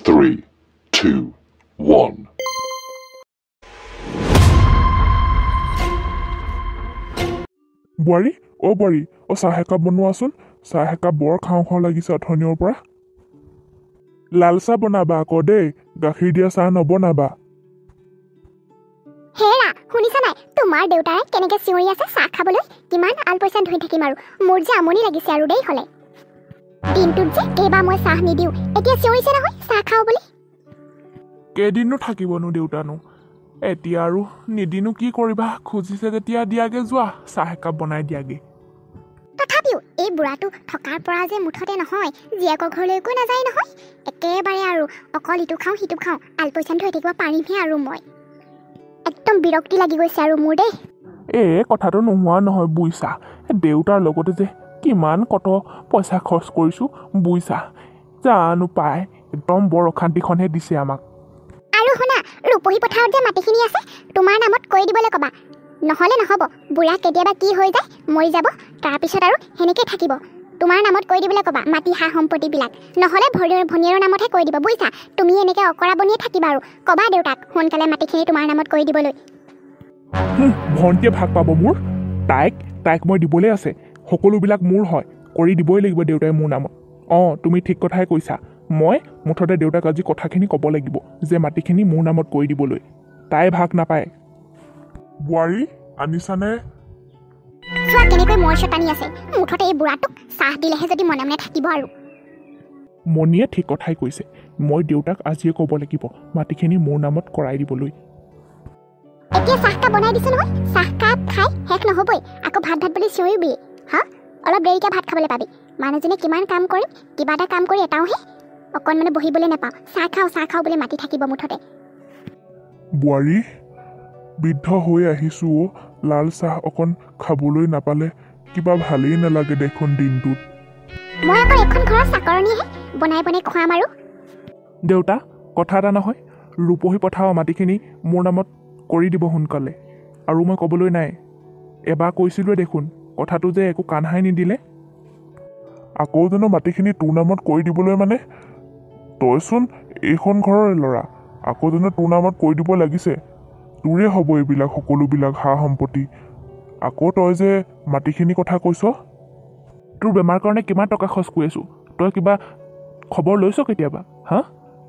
3, 2, 1. বোৱাৰী চাহ একাপ বনোৱাচোন চাহ একাপ বৰ খাওঁ খাওঁ লাগিছে অথনিৰ পৰা লাল চাহ বনাবা আকৌ দেই গাখীৰ দিয়া চাহ নবনাবা হেৰা শুনিছা নাই তোমাৰ দেউতাৰে কেনেকৈ চিঞৰি আছে চাহ খাবলৈ কিমান আলপৈচান ধুই থাকিম আৰু মোৰ যে আমনি লাগিছে আৰু দেই হলে দিনটোত যে কেইবাৰ মই চাহ নিদিওঁ এতিয়া চিঞৰিছে নহয় চাহ খাওঁ বুলি কেইদিননো থাকিবনো দেউতানো এতিয়া আৰু নিদিনো কি কৰিবা খুজিছে যেতিয়া দিয়াগে যোৱা চাহ একাপ বনাই দিয়াগে তথাপিও এই বুঢ়াটো থকাৰ পৰা যে মুঠতে নহয় জীয়েকৰ ঘৰলৈকো নাযায় নহয় একেবাৰে আৰু অকল ইটো খাওঁ সিটো খাওঁ আলপৈচান ধুই থাকিব পাৰিমহে আৰু মই একদম বিৰক্তি লাগি গৈছে আৰু মোৰ দেই কথাটো নোহোৱা নহয় বুইছা দেউতাৰ লগতে যে কিমান কত পইচা খৰচ কৰিছোঁ বুইছা জানো পাই একদম বৰ অশান্তিখনহে দিছে আমাক আৰু শুনা ৰূপহী পথাৰত যে মাটিখিনি আছে তোমাৰ নামত কৰি দিবলৈ ক'বা নহ'লে নহ'ব বুঢ়া কেতিয়াবা কি হৈ যায় মৰি যাব তাৰপিছত আৰু সেনেকৈ থাকিব তোমাৰ নামত কৰি দিবলৈ ক'বা মাটি সা সম্পত্তিবিলাক নহ'লে ভনীয়েৰৰ নামতহে কৰি দিব বুজিছা তুমি এনেকৈ অকৰা বনিয়ে থাকিবা আৰু ক'বা দেউতাক সোনকালে মাটিখিনি তোমাৰ নামত কৰি দিবলৈ ভণ্টিয়ে ভাগ পাব মোৰ তাইক মই দিবলৈ আছে সকলোবিলাক মোৰ হয় কৰি দিবই লাগিব দেউতাই মোৰ নামত তুমি ঠিক কথাই কৈছা মই মুঠতে দেউতাক আজি কথাখিনি ক'ব লাগিব যে মাটিখিনি মোৰ নামত কৰি দিবলৈ তাই ভাগ নাপায় বোৱাৰী আনিছানে চোৱা কেনেকৈ মৰ্চ টানি আছে মুঠতে এই বুঢ়াটোক চাহ দিলেহে যদি মনে মনে থাকিব আৰু মণিয়ে ঠিক কথাই কৈছে মই দেউতাক আজিয়ে ক'ব লাগিব মাটিখিনি মোৰ নামত কৰাই দিবলৈ এতিয়া চাহকাপ বনাই দিছে নহয় চাহকাপ খাই শেষ নহ'বই আকৌ ভাত বুলি চিঞৰিবি হা অলপ দেৰিকৈ ভাত খাবলৈ পাবি মানুহজনে কিমান কাম কৰিম কিবা এটা কাম কৰি এটাওহে অকণমানে বহিবলৈ নাপাওঁ চাহ খাওঁ বুলি মাতি থাকিব মুঠতে বোৱাৰী বৃদ্ধ হৈ আহিছোঁ লাল চাহ অকণ খাবলৈ নাপালে কিবা ভালেই নালাগে দেখোন দিনটোত মই আকৌ এখন ঘৰৰ চাকৰণীহে বনাই খুৱাম আৰু দেউতা কথা এটা নহয় ৰূপহী পথাৰৰ মাটিখিনি মোৰ নামত কৰি দিব সোনকালে আৰু মই ক'বলৈ নাই এবাৰ কৈছিলোৱে দেখোন কথাটো যে একো কাণসাই নিদিলে আকৌ জানো মাটিখিনি তোৰ নামত কৰি দিবলৈ মানে তইচোন এইখন ঘৰৰ ল'ৰা আকৌ জানো তোৰ নামত কৰি দিব লাগিছে তোৰে হ'ব এইবিলাক সকলোবিলাক সা সম্পত্তি আকৌ তই যে মাটিখিনি কথা কৈছ তোৰ বেমাৰ কাৰণে কিমান টকা খৰচ কৰি আছোঁ তই কিবা খবৰ লৈছ কেতিয়াবা হা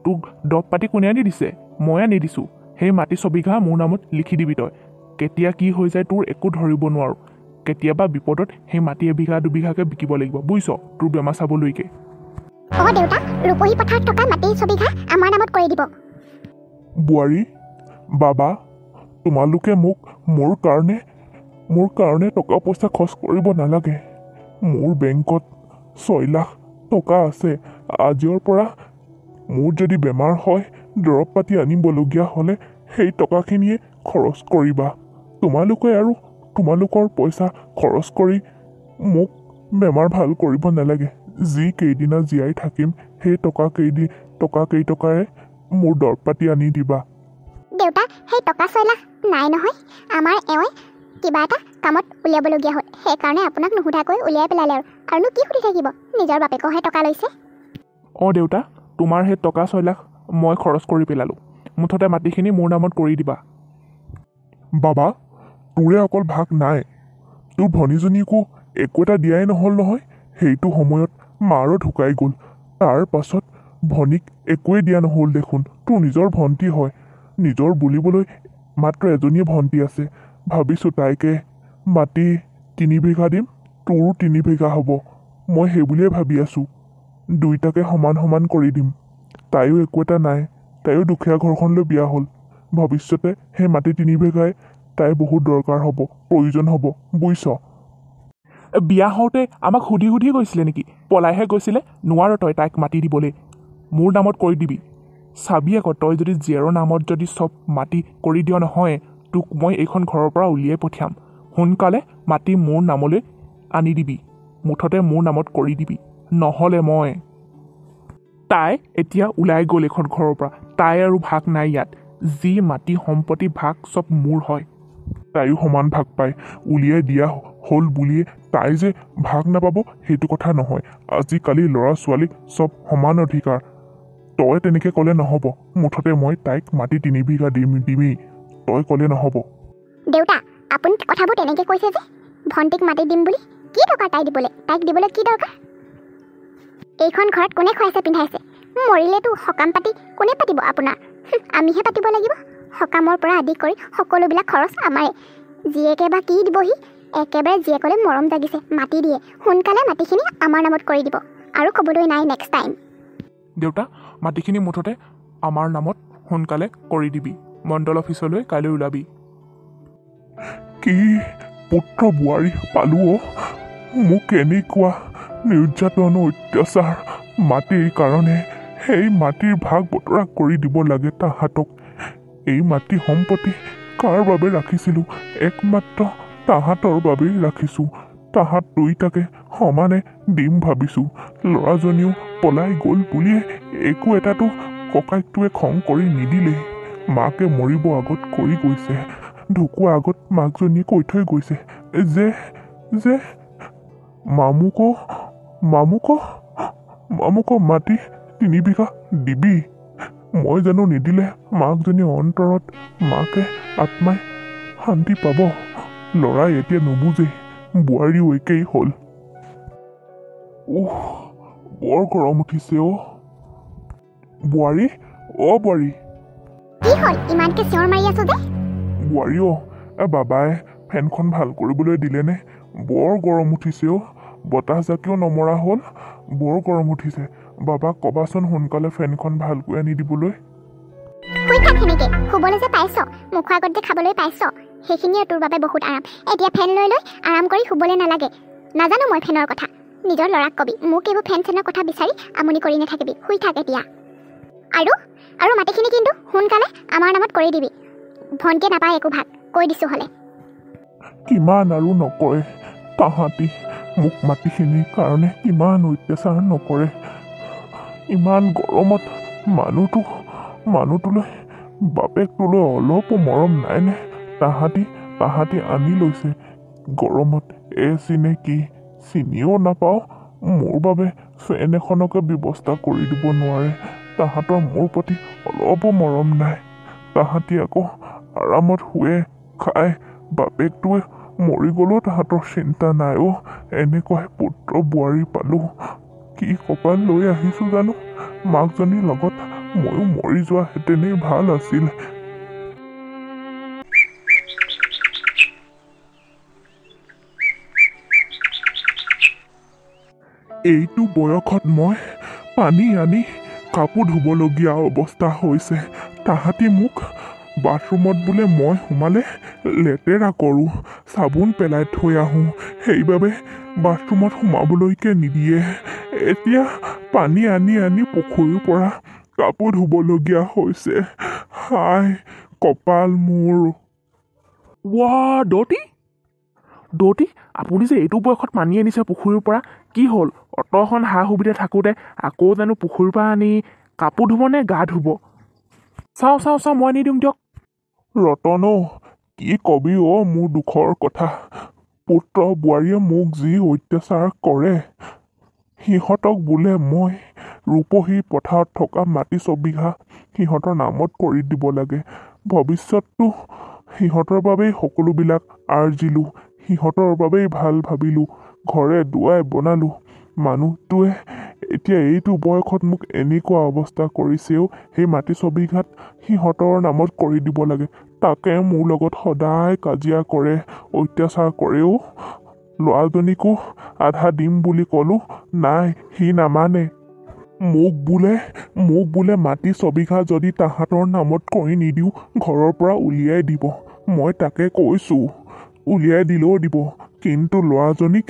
তোক দৰৱ পাতি কোনে আনি দিছে মই আনি দিছোঁ সেই মাটি ছবিঘা মোৰ নামত লিখি দিবি তই কেতিয়া কি হৈ যায় তোৰ একো ধৰিব নোৱাৰোঁ কেতিয়াবা বিপদত সেই মাটি এবিঘা দুবিঘাকৈ বিকিব লাগিব বুজিছ তোৰ বেমাৰ চাবলৈকে দেউতা ৰূপহী পথাৰত থকা মাটি ছবিঘা আমাৰ নামত কৰি দিব বোৱাৰী বাবা তোমালোকে মোক মোৰ কাৰণে টকা পইচা খৰচ কৰিব নালাগে মোৰ বেংকত 6 লাখ টকা আছে আজিৰ পৰা মোৰ যদি বেমাৰ হয় দৰৱ পাতি আনিবলগীয়া হ'লে সেই টকাখিনিয়ে খৰচ কৰিবা তোমালোকে আৰু তোমালোকৰ পইচা খৰচ কৰি মোক বেমাৰ ভাল কৰিব নালাগে যি কেইদিনা জীয়াই থাকিম সেই টকা কেইটকাৰে মোৰ দৰৱ পাতি আনি দিবা দেউতা সেই টকা 6 লাখ নাই নহয় আমাৰ এওঁই কিবা এটা কামত উলিয়াবলগীয়া হ'ল সেইকাৰণে আপোনাক নুসুধাকৈ উলিয়াই পেলালে আৰুনো কি সুধি থাকিব নিজৰ বাপেকৰহে টকা লৈছে দেউতা তোমাৰ সেই টকা 6 লাখ মই খৰচ কৰি পেলালোঁ মুঠতে মাটিখিনি মোৰ নামত কৰি দিবা বাবা তোৰে অকল ভাগ নাই তোৰ ভনীজনীকো একো এটা দিয়াই নহ'ল নহয় সেইটো সময়ত মাৰো ঢুকাই গ'ল তাৰ পাছত ভনীক একোৱেই দিয়া নহ'ল দেখোন তোৰ নিজৰ ভণ্টি হয় নিজৰ বুলিবলৈ মাত্ৰ এজনীয়ে ভণ্টি আছে ভাবিছোঁ তাইকে মাটি 3 বিঘা দিম তোৰো 3 বিঘা হ'ব মই সেই বুলিয়ে ভাবি আছোঁ দুইটাকে সমান কৰি দিম তাইও একো এটা নাই তাইও দুখীয়া ঘৰখনলৈ বিয়া হ'ল ভৱিষ্যতে সেই মাটি 3 বিঘাই তাই বহুত দৰকাৰ হ'ব প্ৰয়োজন হ'ব বুজিছ বিয়া হওঁতে আমাক সুধি গৈছিলে নেকি পলাইহে গৈছিলে নোৱাৰ তই তাইক মাটি দিবলৈ মোৰ নামত কৰি দিবি চাবি আকৌ তই যদি জীয়েৰৰ নামত যদি চব মাটি কৰি দিয় নহয় তোক মই এইখন ঘৰৰ পৰা উলিয়াই পঠিয়াম সোনকালে মাটি মোৰ নামলৈ আনি দিবি মুঠতে মোৰ নামত কৰি দিবি নহ'লে মই তাই এতিয়া ওলাই গ'ল এইখন ঘৰৰ পৰা তাই আৰু ভাগ নাই ইয়াত যি মাটি সম্পত্তি ভাগ চব মোৰ হয় তাইও সমান ভাগ পায় উলিয়াই দিয়া হ'ল বুলিয়ে তাই যে ভাগ নাপাব সেইটো কথা নহয় আজিকালি ল'ৰা ছোৱালীক চব সমান অধিকাৰ তই তেনেকৈ ক'লে নহ'ব। মুঠতে মই তাইক মাটি 3 বিঘা দিমেই, তই ক'লে নহ'ব। দেউতা আপুনি কথাবোৰ তেনেকৈ কৈছে যে ভণ্টিক মাটি দিম বুলি, কি দৰকাৰ তাইক দিবলৈ কি দৰকাৰ? এইখন ঘৰত কোনে খুৱাইছে পিন্ধাইছে? মৰিলেতো সকাম পাতি কোনে পাতিব আপোনাৰ? আমিহে পাতিব লাগিব। সকামৰ পৰা আদি কৰি সকলোবিলাক খৰচ আমাৰে। জীয়েকে বা কি দিবহি? একেবাৰে জীয়েকলৈ মৰম জাগিছে, মাটি দিয়ে। সোনকালে মাটিখিনি আমাৰ নামত কৰি দিব, আৰু ক'বলৈ নাই নেক্সট টাইম। দেউতা মাটিখিনি মুঠতে আমাৰ নামত সোনকালে কৰি দিবি। মণ্ডল অফিচলৈ কাইলৈ ওলাবি। কি পুত্ৰ বোৱাৰী পালোঁ অ'? মোক এনেকুৱা নিৰ্যাতন অত্যাচাৰ, মাটিৰ কাৰণে সেই মাটিৰ ভাগ বতৰা কৰি দিব লাগে তাহাঁতক। এই মাটি সম্পত্তি কাৰ বাবে ৰাখিছিলোঁ? একমাত্ৰ তাহাঁতৰ বাবেই ৰাখিছোঁ। তাহাঁত দুইটাকে সমানে দিম ভাবিছোঁ। ল'ৰাজনীও পলাই গ'ল বুলিয়ে একো এটাতো ককাইকটোৱে খং কৰি নিদিলেই। মাকে মৰিব আগত কৰি গৈছে, ঢুকুৱা আগত মাকজনীয়ে কৈ থৈ গৈছে যে মামুক মাটি 3 বিঘা দিবি। মই জানো নিদিলে মাকজনী অন্তৰত মাকে আত্মাই শান্তি পাব? ল'ৰাই এতিয়া নুবুজেই, বোৱাৰীও একেই হ'ল। বৰ গৰম উঠিছে অ'। বোৱাৰী, অ' বোৱাৰী। কি হ'ল ইমানকৈ চিঞৰ মাৰি আছো যে? বোৱাৰী অ', বাবাই ফেনখন ভাল কৰিবলৈ দিলেনে? বৰ গৰম উঠিছে অ'। বতাহজাকেও নমৰা হ'ল, বৰ গৰম উঠিছে। বাবাক ক'বাচোন সোনকালে ফেনখন ভালকৈ আনি দিবলৈ। শুই থাক সেনেকৈ, শুবলৈ যে পাইছ, মুখৰ আগত যে খাবলৈ পাইছ, সেইখিনিয়ে তোৰ বাবে বহুত আৰাম। এতিয়া ফেন লৈ আৰাম কৰি শুবলৈ নালাগে। নাজানো মই ফেনৰ কথা, নিজৰ ল'ৰাক কবি। মোক এইবোৰ ফেন চেনৰ কথা বিচাৰি আমনি কৰি নাথাকিবি। শুই থাক এতিয়া। আৰু মাটিখিনি কিন্তু সোনকালে আমাৰ নামত কৰি দিবি। ভণ্টিয়ে নাপায় একো ভাগ, কৈ দিছোঁ হ'লে। কিমান আৰু নকৰে তাহাঁতি মোক? মাটিখিনিৰ কাৰণে কিমান অত্যাচাৰ নকৰে? ইমান গৰমত মানুহটোলৈ বাপেকটোলৈ অলপো মৰম নাইনে? তাহাঁতি আনি লৈছে গৰমত এচি নে কি চিনিও নাপাওঁ। মোৰ বাবে ফেন এখনকে ব্যৱস্থা কৰি দিব নোৱাৰে। তাহাঁতৰ মোৰ প্ৰতি অলপো মৰম নাই। তাহাঁতি আকৌ আৰামত শুৱে খায়। বাপেকটোৱে মৰি গ'লেও তাহাঁতৰ চিন্তা নাই অ'। এনেকুৱাই পুত্ৰ বোৱাৰী পালোঁ। কি কপাল লৈ আহিছোঁ জানো? মাকজনীৰ লগত ময়ো মৰি যোৱাহেঁতেনেই ভাল আছিল। এইটো বয়সত মই পানী আনি কাপোৰ ধুবলগীয়া অৱস্থা হৈছে। তাহাঁতি মোক বাথৰুমত বোলে মই সোমালে লেতেৰা কৰোঁ, চাবোন পেলাই থৈ আহোঁ, সেইবাবে বাথৰুমত সোমাবলৈকে নিদিয়ে। এতিয়া পানী আনি পুখুৰীৰ পৰা কাপোৰ ধুবলগীয়া হৈছে। হায় কপাল মোৰ। দৌতি, আপুনি যে এইটো বয়সত পানী আনিছে পুখুৰীৰ পৰা, কি হ'ল? অতখন সা সুবিধা থাকোঁতে আকৌ জানো পুখুৰীৰ পৰা আনি কাপোৰ ধুব নে গা ধুব? চাওঁ মই আনি দিম দিয়ক। ৰতন কি কবি অ' মোৰ দুখৰ কথা। পুত্ৰ বোৱাৰীয়ে মোক যি অত্যাচাৰ কৰে। সিহঁতক বোলে মই ৰূপহী পথাৰত থকা মাটি 6 বিঘা সিহঁতৰ নামত কৰি দিব লাগে। ভৱিষ্যতটো সিহঁতৰ বাবেই সকলোবিলাক আৰ্জিলোঁ, সিহঁতৰ বাবেই ভাল ভাবিলোঁ, ঘৰে দুৱাই বনালোঁ। মানুহটোৱে এতিয়া এইটো বয়সত মোক এনেকুৱা অৱস্থা কৰিছেও। সেই মাটি 6 বিঘাত সিহঁতৰ নামত কৰি দিব লাগে, তাকে মোৰ লগত সদায় কাজিয়া কৰে, অত্যাচাৰ কৰেও। ল'ৰাজনীকো আধা দিম বুলি ক'লোঁ, নাই সি নামানে। মোক বোলে মাটি 6 বিঘা যদি তাহাঁতৰ নামত কৰি নিদিওঁ ঘৰৰ পৰা উলিয়াই দিব। মই তাকে কৈছোঁ, উলিয়াই দিলেও দিব, কিন্তু ল'ৰাজনীক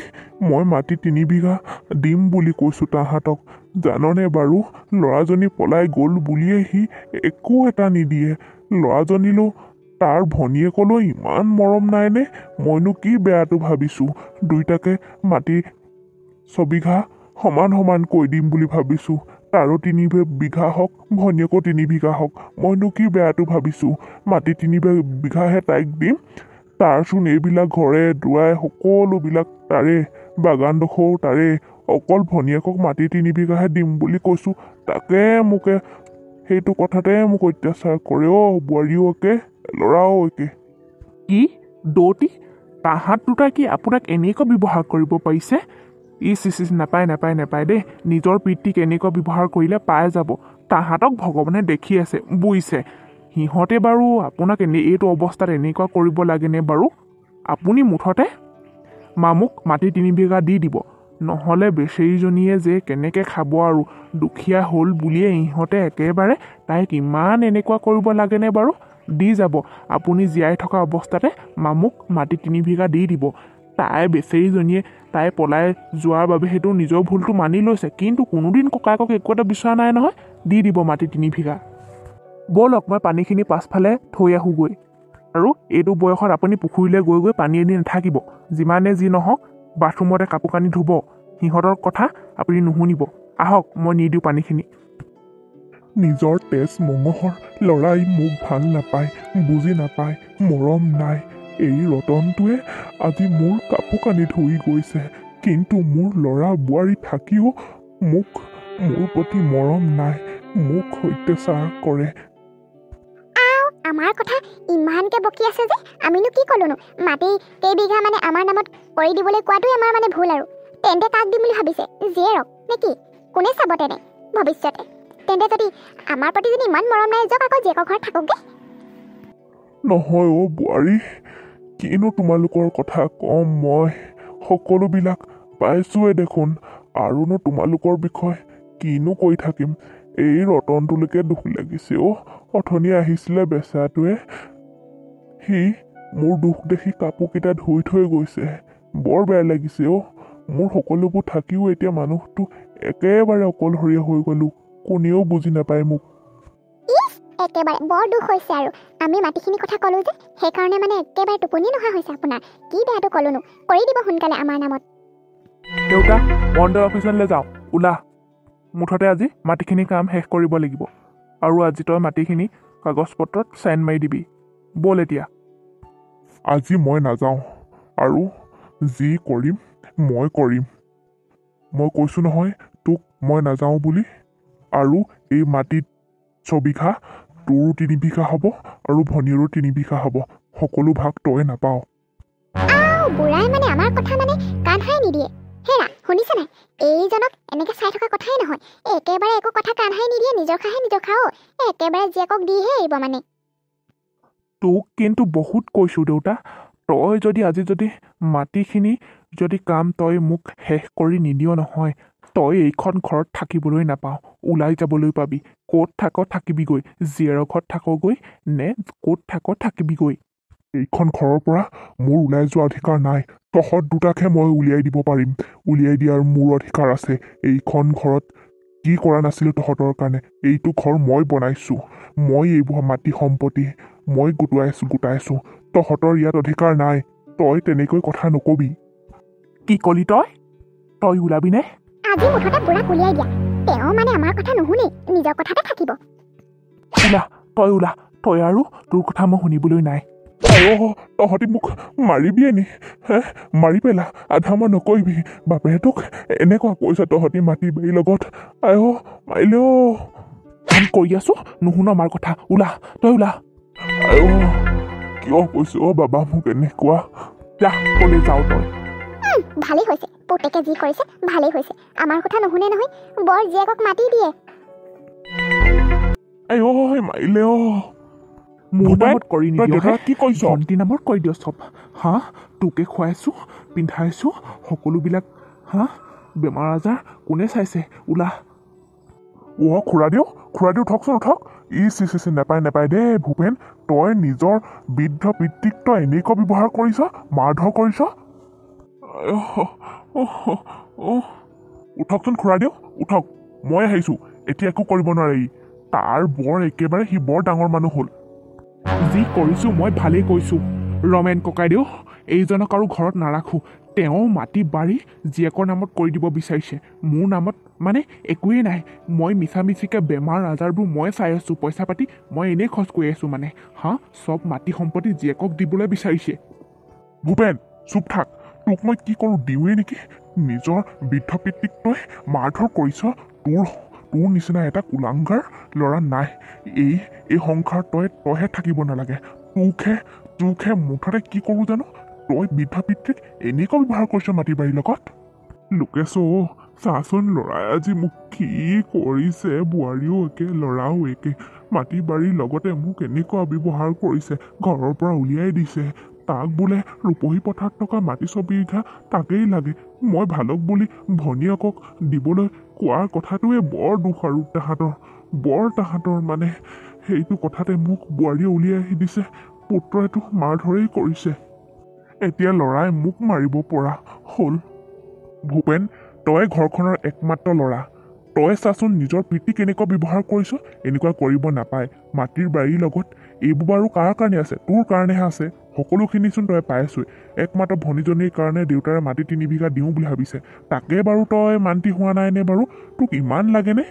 মই মাটি 3 বিঘা দিম বুলি কৈছোঁ তাহাঁতক। জাননে বাৰু, ল'ৰাজনী পলাই গ'ল বুলিয়ে সি একো এটা নিদিয়ে। ল'ৰাজনীলৈ তাৰ ভনীয়েকলৈ ইমান মৰম নাইনে? মইনো কি বেয়াটো ভাবিছোঁ? দুইটাকে মাটি 6 বিঘা সমান কৈ দিম বুলি ভাবিছোঁ। তাৰো 3 বিঘা হওক, ভনীয়েকো 3 বিঘা হওক। মইনো কি বেয়াটো ভাবিছোঁ? মাটি 3 বিঘাহে তাইক দিম। তাৰচোন এইবিলাক ঘৰে দুৱাই সকলোবিলাক তাৰে, বাগানডোখৰো তাৰে। অকল ভনীয়েকক মাটি 3 বিঘাহে দিম বুলি কৈছোঁ, তাকে মোকে সেইটো কথাতে মোক অত্যাচাৰ কৰে বোৱাৰীও একে ল'ৰাও একে। কি দৌতি তাহাঁত দুটাই কি আপোনাক এনেকুৱা ব্যৱহাৰ কৰিব পাৰিছে? নাপায় দেই। নিজৰ পিতৃক এনেকুৱা ব্যৱহাৰ কৰিলে পাই যাব। তাহাঁতক ভগৱানে দেখি আছে বুজিছে। সিহঁতে বাৰু আপোনাক এইটো অৱস্থাত এনেকুৱা কৰিব লাগেনে বাৰু? আপুনি মুঠতে মামুক মাটি 3 বিঘা দি দিব, নহ'লে বেচেৰীজনীয়ে যে কেনেকৈ খাব আৰু দুখীয়া হ'ল বুলিয়ে ইহঁতে একেবাৰে তাইক ইমান এনেকুৱা কৰিব লাগেনে বাৰু? দি যাব। আপুনি জীয়াই থকা অৱস্থাতে মামুক মাটি 3 বিঘা দি দিব। তাই বেচেৰীজনীয়ে তাই পলাই যোৱাৰ বাবে সেইটো নিজৰ ভুলটো মানি লৈছে, কিন্তু কোনোদিন ককায়েকক একো এটা বিচৰা নাই নহয়। দি দিব মাটি 3 বিঘা। ব'লক মই পানীখিনি পাছফালে থৈ আহোঁগৈ। আৰু এইটো বয়সত আপুনি পুখুৰীলৈ গৈ গৈ পানী এনি নাথাকিব। যিমানে যি নহওক বাথৰুমতে কাপোৰ কানি ধুব। সিহঁতৰ কথা আপুনি নুশুনিব। আহক মই নি দিওঁ পানীখিনি। নিজৰ তেজ মঙহৰ ল'ৰাই মোক ভাল নাপায়, বুজি নাপায়, মৰম নাই। এই ৰতনটোৱে আজি মোৰ কাপোৰ কানি ধুই গৈছে, কিন্তু মোৰ ল'ৰা বোৱাৰী থাকিও মোৰ প্ৰতি মৰম নাই, মোক অত্যাচাৰ কৰে। আমাৰ কথা ইমানকে বকি আছে যে আমিনো কি ক'লোনো? মাটি কেইবিঘা মানে আমাৰ নামত কৰি দিবলৈ কোৱাটোৱে আমাৰ মানে ভুল আৰু। তেন্তে কাক দিম বুলি ভাবিছে? জীয়েৰক নেকি? কোনে চাব তেনে ভৱিষ্যতে? তেন্তে যদি আমাৰ প্ৰতি যদি ইমান মৰম নাই, যাওক আকৌ জীয়েকৰ ঘৰত থাকোঁগৈ। নহয় বোৱাৰী, কিনো তোমালোকৰ কথা কম মই? সকলোবিলাক পাইছোৱে দেখোন। আৰুনো তোমালোকৰ বিষয়ে কিনো কৈ থাকিম? এই ৰতনটোলৈকে দুখ লাগিছে অথনি আহিছিলে বেচাটোৱে, সি মোৰ দুখ দেখি কাপোৰকেইটা ধুই থৈ গৈছে। বৰ বেয়া লাগিছে মোৰ সকলোবোৰ থাকিও এতিয়া মানুহটো একেবাৰে অকলশৰীয়া হৈ গ'লো। কোনেও বুজি নাপায় মোক। একেবাৰে বৰ দুখ হৈছে আৰু আমি মাটিখিনি কথা ক'লো যে সেইকাৰণে মানে একেবাৰে টোপনি নহা হৈছে আপোনাৰ। কি বেয়াটো ক'লোনো? কৰি দিব সোনকালে আমাৰ নামত। দেউতা মণ্ডল অফিচলৈ যাওঁ, ওলা। মুঠতে আজি মাটিখিনি কাম শেষ কৰিব লাগিব। আৰু আজি তই মাটিখিনি কাগজ পত্ৰত চাইন মাৰি দিবি। ব'ল এতিয়া। আজি মই নাযাওঁ, আৰু যি কৰিম মই কৰিম। মই কৈছোঁ নহয় তোক মই নাযাওঁ বুলি। আৰু এই মাটিত 6 বিঘা, তোৰো 3 বিঘা হ'ব আৰু ভনীৰো 3 বিঘা হ'ব। সকলো ভাগ তই নাপাওঁ। বুঢ়াই মানে আমাৰ কথা মানে কাণ সাৰি নিদিয়ে। হেৰা শুনিছে নাই? এইজনক এনেকৈ চাই থকা কথাই নহয়। একেবাৰে একো কথা কাণ সাৰি নিদিয়ে, নিজৰ খাহে নিজৰ খাওঁ। একেবাৰে জীয়েকক দিহে এৰিব মানে। তোক কিন্তু বহুত কৈছোঁ দেউতা, তই আজি যদি মাটিখিনি যদি কাম তই মোক শেষ কৰি নিদিয় নহয়, তই এইখন ঘৰত থাকিবলৈ নাপাওঁ, ওলাই যাবলৈ পাবি। ক'ত থাক থাকিবিগৈ, জীয়েৰৰ ঘৰত থাকগৈ নে ক'ত থাক থাকিবিগৈ। এইখন ঘৰৰ পৰা মোৰ ওলাই যোৱা অধিকাৰ নাই। তহঁত দুটাকহে মই উলিয়াই দিব পাৰিম। উলিয়াই দিয়াৰ মোৰ অধিকাৰ আছে। এইখন ঘৰত কি কৰা নাছিলোঁ তহঁতৰ কাৰণে? এইটো ঘৰ মই বনাইছোঁ। মই এইবোৰ মাটি সম্পত্তি মই গোটাইছোঁ। তহঁতৰ ইয়াত অধিকাৰ নাই। তই তেনেকৈ কথা নকবি। কি ক'লি তই? তই ওলাবিনে? আজি মুঠতে বুঢ়াক উলিয়াই দিয়া। তেওঁ মানে আমাৰ কথা নুশুনে, নিজৰ কথাতে থাকিব। ওলা। তই আৰু তোৰ কথা মই শুনিবলৈ নাই। তহঁতি মোক মাৰিবিয়ে নি? মাৰি পেলা, আধা মই নকৰিবি। বাপেটোক এনেকুৱা কৈছ তহঁতি মাটি বাৰীৰ লগত। মাৰিলে কাম কৰি আছো, নুশুন আমাৰ কথা। তই ওলা। কিয় কৈছ বাবা মোক এনেকুৱা? যা ক'লে যাওঁ তই। ভালেই হৈছে, পুতেকে যি কৰিছে ভালেই হৈছে। আমাৰ কথা নুশুনে নহয়, বৰ জীয়েকক মাতি দিয়ে। মাৰিলে মোৰ নামত কৰি নিদিয়। কি কৈছ? ভণ্টি নামত কৰি দিয় চব। তোকে খুৱাইছোঁ, পিন্ধাইছোঁ, সকলোবিলাক। বেমাৰ আজাৰ কোনে চাইছে? ওলা। খুৰাদেউ উঠকচোন, উঠক। নাপায় দেই ভূপেন। তই নিজৰ বৃদ্ধ পিতৃক তই এনেকুৱা ব্যৱহাৰ কৰিছ, মাৰধৰ কৰিছ। উঠকচোন খুৰাদেউ, উঠক। মই আহিছোঁ, এতিয়া একো কৰিব নোৱাৰে। সি বৰ ডাঙৰ মানুহ হ'ল। যি কৰিছোঁ মই ভালেই কৈছোঁ। ৰমেন ককাইদেউ, এইজনক আৰু ঘৰত নাৰাখোঁ। তেওঁ মাটি বাৰী জীয়েকৰ নামত কৰি দিব বিচাৰিছে। মোৰ নামত মানে একোৱেই নাই। মই মিছামিছিকৈ বেমাৰ আজাৰবোৰ মই চাই আছোঁ। পইচা পাতি মই এনেই খৰচ কৰি আছোঁ মানে। চব মাটি সম্পত্তি জীয়েকক দিবলৈ বিচাৰিছে। ভূপেন চুপ থাক। তোক মই কি কৰোঁ দিওঁৱেই নেকি? নিজৰ বৃদ্ধ পিতৃক তই মাৰধৰ কৰিছ। তোৰ নিচিনা এটা কুলাংগাৰ ল'ৰা নাই এই সংসাৰ তইহে থাকিব নালাগে। তোকহে মুঠতে কি কৰোঁ জানো, তই বৃদ্ধ পিতৃক এনেকুৱা ব্যৱহাৰ কৰিছ মাটি বাৰীৰ লগত। লোকেশ চাচোন, ল'ৰাই আজি মোক কি কৰিছে। বোৱাৰীও একে, ল'ৰাও একে, মাটি বাৰীৰ লগতে মোক এনেকুৱা ব্যৱহাৰ কৰিছে, ঘৰৰ পৰা উলিয়াই দিছে। তাক বোলে ৰূপহী পথাৰত থকা মাটি 6 বিঘা তাকেই লাগে। মই ভালক বুলি ভনীয়েকক দিবলৈ কোৱাৰ কথাটোৱে বৰ দুখ আৰু তাহাঁতৰ মানে সেইটো কথাতে মোক বোৱাৰীয়ে উলিয়াই আহি দিছে। পুত্ৰইতো মাৰ ধৰেই কৰিছে। এতিয়া ল'ৰাই মোক মাৰিব পৰা হ'ল। ভূপেন, তই ঘৰখনৰ একমাত্ৰ ল'ৰা, তই চাচোন নিজৰ পিতৃক কেনেকুৱা ব্যৱহাৰ কৰিছ। এনেকুৱা কৰিব নাপায়। মাটিৰ বাৰীৰ লগত এইবোৰ বাৰু কাৰ কাৰণে আছে? তোৰ কাৰণেহে আছে। সকলোখিনিচোন তই পাইছই। একমাত্ৰ ভনীজনীৰ কাৰণে দেউতাৰে মাটি 3 বিঘা দিওঁ বুলি ভাবিছে, তাকে বাৰু তই মান্তি হোৱা নাইনে বাৰু? তোক ইমান লাগেনে?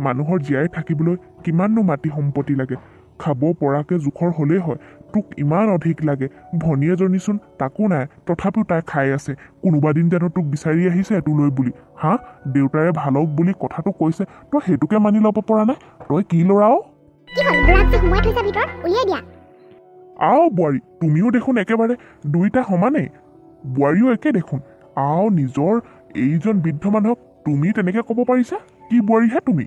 মানুহৰ জীয়াই থাকিবলৈ কিমাননো মাটি সম্পত্তি লাগে? খাব পৰাকৈ জোখৰ হ'লেই হয়, তোক ইমান অধিক লাগে। ভনী এজনীচোন তাকো নাই, তথাপিও তাই খাই আছে। কোনোবা দিন জানো তোক বিচাৰি আহিছে তোলৈ বুলি? দেউতাৰে ভালক বুলি কথাটো কৈছে, তই সেইটোকে মানি ল'ব পৰা নাই? তই কি ল'ৰাও? বোৱাৰী, তুমিও দেখোন একেবাৰে দুইটা সমানেই। বোৱাৰীও একে দেখোন। নিজৰ এইজন বৃদ্ধ মানুহক তুমি তেনেকে ক'ব পাৰিছা? কি বোৱাৰীহে তুমি?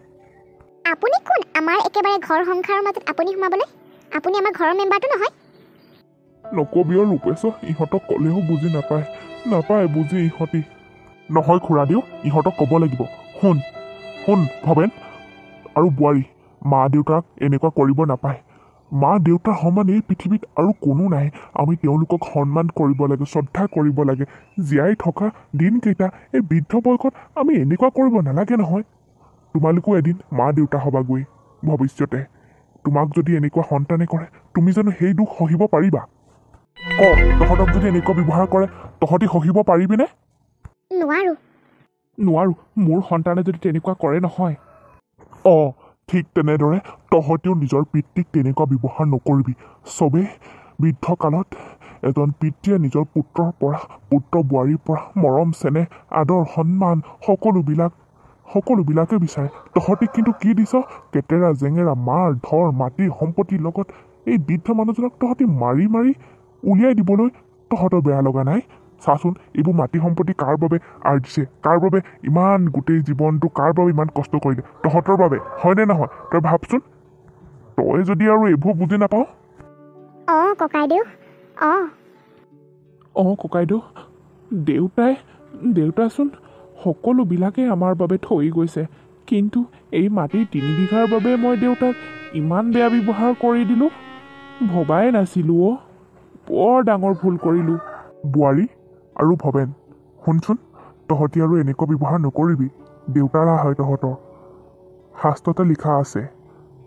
আপুনি কোন আমাৰ একেবাৰে ঘৰ সংসাৰৰ মাজত আপুনি সোমাবলৈ? আপুনি আমাৰ ঘৰৰ মেম্বাৰটো নহয়। নকবি ৰূপেশ, ইহঁতক ক'লেও বুজি নাপায় বুজি ইহঁতি। নহয় খুৰাদেউ, ইহঁতক ক'ব লাগিব। শুন ভৱেন আৰু বোৱাৰী, মা দেউতাক এনেকুৱা কৰিব নাপায়। মা দেউতাৰ সমান এই পৃথিৱীত আৰু কোনো নাই। আমি তেওঁলোকক সন্মান কৰিব লাগে, শ্ৰদ্ধা কৰিব লাগে। জীয়াই থকা দিনকেইটা এই বৃদ্ধ বয়সত আমি এনেকুৱা কৰিব নালাগে নহয়। তোমালোকো এদিন মা দেউতা হবাগৈ ভৱিষ্যতে। তোমাক যদি এনেকুৱা সন্তানে কৰে, তুমি জানো সেই দুখ সহিব পাৰিবা? তহঁতক যদি এনেকুৱা ব্যৱহাৰ কৰে, তহঁতি সহিব পাৰিবিনে? নোৱাৰো। মোৰ সন্তানে যদি তেনেকুৱা কৰে নহয়। ঠিক তেনেদৰে তহঁতেও নিজৰ পিতৃক তেনেকুৱা ব্যৱহাৰ নকৰিবি। চবেই বৃদ্ধ কালত এজন পিতৃয়ে নিজৰ পুত্ৰৰ পৰা, পুত্ৰ বোৱাৰীৰ পৰা মৰম চেনেহ আদৰ সন্মান সকলোবিলাকে বিচাৰে। তহঁতি কিন্তু কি দিছ? কেতেৰা জেঙেৰা মাৰ ধৰ মাটিৰ সম্পত্তিৰ লগত এই বৃদ্ধ মানুহজনক তহঁতি মাৰি উলিয়াই দিবলৈ তহঁতৰ বেয়া লগা নাই? চাচোন, এইবোৰ মাটি সম্পত্তি কাৰ বাবে আৰ্জিছে, কাৰ বাবে ইমান গোটেই জীৱনটো কাৰ বাবে ইমান কষ্ট কৰিলে? তহঁতৰ বাবে, হয়নে নহয়? তই ভাবচোন। তই যদি আৰু এইবোৰ বুজি নাপাও। ককাইদেউ, দেউতাচোন সকলোবিলাকে আমাৰ বাবে থৈ গৈছে, কিন্তু এই মাটিৰ 3 বিঘাৰ বাবে মই দেউতাক ইমান বেয়া ব্যৱহাৰ কৰি দিলোঁ। ভবাই নাছিলোঁ। বৰ ডাঙৰ ভুল কৰিলোঁ। বোৱাৰী আৰু ভৱেন, শুনচোন, তহঁতি আৰু এনেকুৱা ব্যৱহাৰ নকৰিবি। দেউতাৰা হয় তহঁতৰ। শাস্ত্ৰতে লিখা আছে,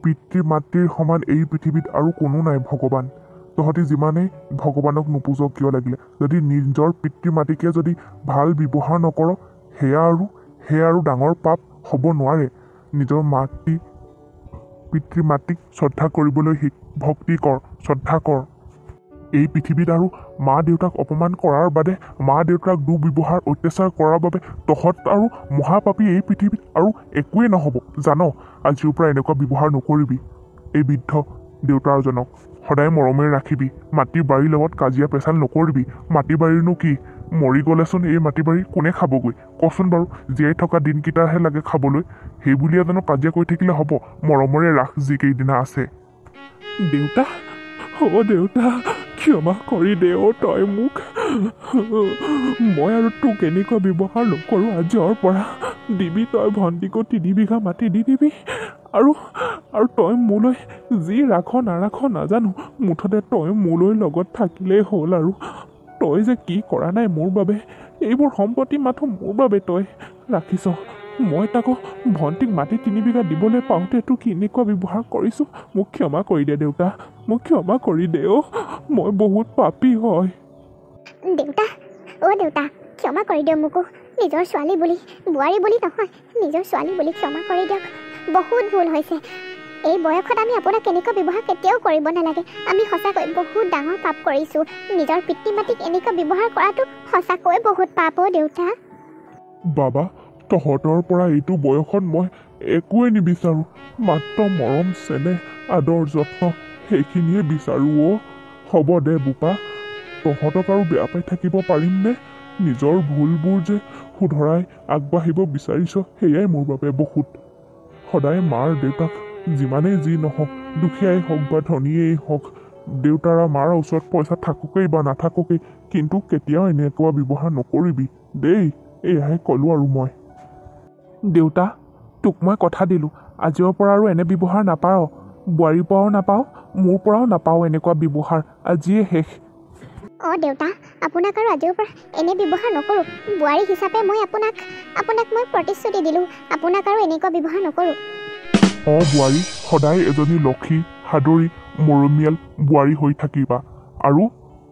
পিতৃ মাতৃৰ সমান এই পৃথিৱীত আৰু কোনো নাই ভগৱান। তহঁতি যিমানেই ভগৱানক নোপোজ কিয় লাগিলে, যদি নিজৰ পিতৃ মাতৃকে যদি ভাল ব্যৱহাৰ নকৰ, সেয়া আৰু ডাঙৰ পাপ হ'ব নোৱাৰে। নিজৰ পিতৃ মাতৃক শ্ৰদ্ধা কৰিবলৈ শিক, ভক্তি কৰ, শ্ৰদ্ধা কৰ। এই পৃথিৱীত আৰু মা দেউতাক অপমান কৰাৰ বাদে, মা দেউতাক দুৰ্ব্যৱহাৰ অত্যাচাৰ কৰাৰ বাবে তহঁত আৰু মহাপাপী এই পৃথিৱীত আৰু একোৱেই নহ'ব, জান? আজিৰ পৰা এনেকুৱা ব্যৱহাৰ নকৰিবি। এই বৃদ্ধ দেউতাজনক সদায় মৰমেৰে ৰাখিবি। মাটি বাৰীৰ লগত কাজিয়া পেচাল নকৰিবি। মাটি বাৰীৰনো কি? মৰি গ'লেচোন এই মাটি বাৰী কোনে খাবগৈ? কচোন বাৰু। জীয়াই থকা দিনকেইটাহে লাগে খাবলৈ। সেই বুলিয়ে জানো কাজিয়া কৰি থাকিলে হ'ব? মৰমৰে ৰাখ যিকেইদিনা আছে। দেউতা, দেউতা, ক্ষমা কৰি দে তই মোক। মই আৰু তোক এনেকুৱা ব্যৱহাৰ নকৰোঁ আজিৰ পৰা। দিবি তই ভণ্টিকো 3 বিঘা মাটি দি দিবি। আৰু তই মোলৈ যি ৰাখ নাৰাখ নাজানো, মুঠতে তই মোলৈ লগত থাকিলেই হ'ল। আৰু তই যে কি কৰা নাই মোৰ বাবে, এইবোৰ সম্পত্তি মাথো মোৰ বাবে তই ৰাখিছ। মই তাকো ভণ্টিক মাটি 3 বিঘা দিবলৈ পাওঁতে তোক এনেকুৱা ব্যৱহাৰ কৰিছোঁ। মোক ক্ষমা কৰি দে দেউতা, মোক ক্ষমা কৰি দে। মই বহুত পাপী হয়। দেউতা, ক্ষমা কৰি দিয়ক মোকো। নিজৰ ছোৱালী বুলি, বোৱাৰী বুলি নহয়, নিজৰ ছোৱালী বুলি ক্ষমা কৰি দিয়ক। বহুত ভুল হৈছে। এই বয়সত আমি আপোনাক এনেকুৱা ব্যৱহাৰ কেতিয়াও কৰিব নালাগে। আমি সঁচাকৈ বহুত ডাঙৰ পাপ কৰিছোঁ। নিজৰ পিতৃ মাতৃক এনেকুৱা ব্যৱহাৰ কৰাটো সঁচাকৈ বহুত পাপ দেউতা। বাবা, তহঁতৰ পৰা এইটো বয়সত মই একোৱে নিবিচাৰোঁ। মাত্ৰ মৰম চেনেহ আদৰ যত্ন সেইখিনিয়ে বিচাৰোঁ অ'। হ'ব দে বোপা, তহঁতক আৰু বেয়া পাই থাকিব পাৰিমনে? নিজৰ ভুলবোৰ যে শুধৰাই আগবাঢ়িব বিচাৰিছ সেয়াই মোৰ বাবে বহুত। সদায় মাৰ দেউতাক যিমানেই যি নহওক, দুখীয়াই হওক বা ধনীয়েই হওক, দেউতাৰ মাৰ ওচৰত পইচা থাকোকেই বা নাথাকোকেই, কিন্তু কেতিয়াও এনেকুৱা ব্যৱহাৰ নকৰিবি দেই, এয়াহে ক'লোঁ আৰু মই। দেউতা, তোক মই কথা দিলোঁ, আজিৰ পৰা আৰু এনে ব্যৱহাৰ নাপাওঁ। বোৱাৰীৰ পৰাও নাপাওঁ, মোৰ পৰাও নাপাওঁ এনেকুৱা ব্যৱহাৰ, আজিয়ে শেষ। অঁ দেউতা, আপোনাক আৰু আজিৰ পৰা এনে ব্যৱহাৰ নকৰোঁ। বোৱাৰী হিচাপে মই আপোনাক মই প্ৰতিশ্ৰুতি দিলোঁ, আপোনাক আৰু এনেকুৱা ব্যৱহাৰ নকৰোঁ। অঁ বোৱাৰী, সদায় এজনী লক্ষী, সাদৰী, মৰমীয়াল বোৱাৰী হৈ থাকিবা। আৰু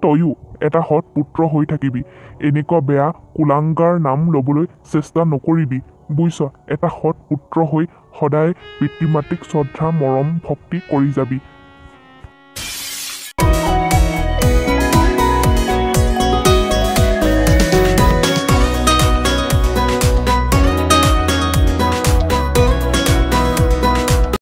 তয়ো এটা সৎ পুত্ৰ হৈ থাকিবি। এনেকুৱা বেয়া কুলাংগাৰ নাম ল'বলৈ চেষ্টা নকৰিবি, বুজিছ? এটা সৎ পুত্ৰ হৈ সদায় পিতৃ মাতৃক শ্ৰদ্ধা মৰম ভক্তি কৰি যাবি।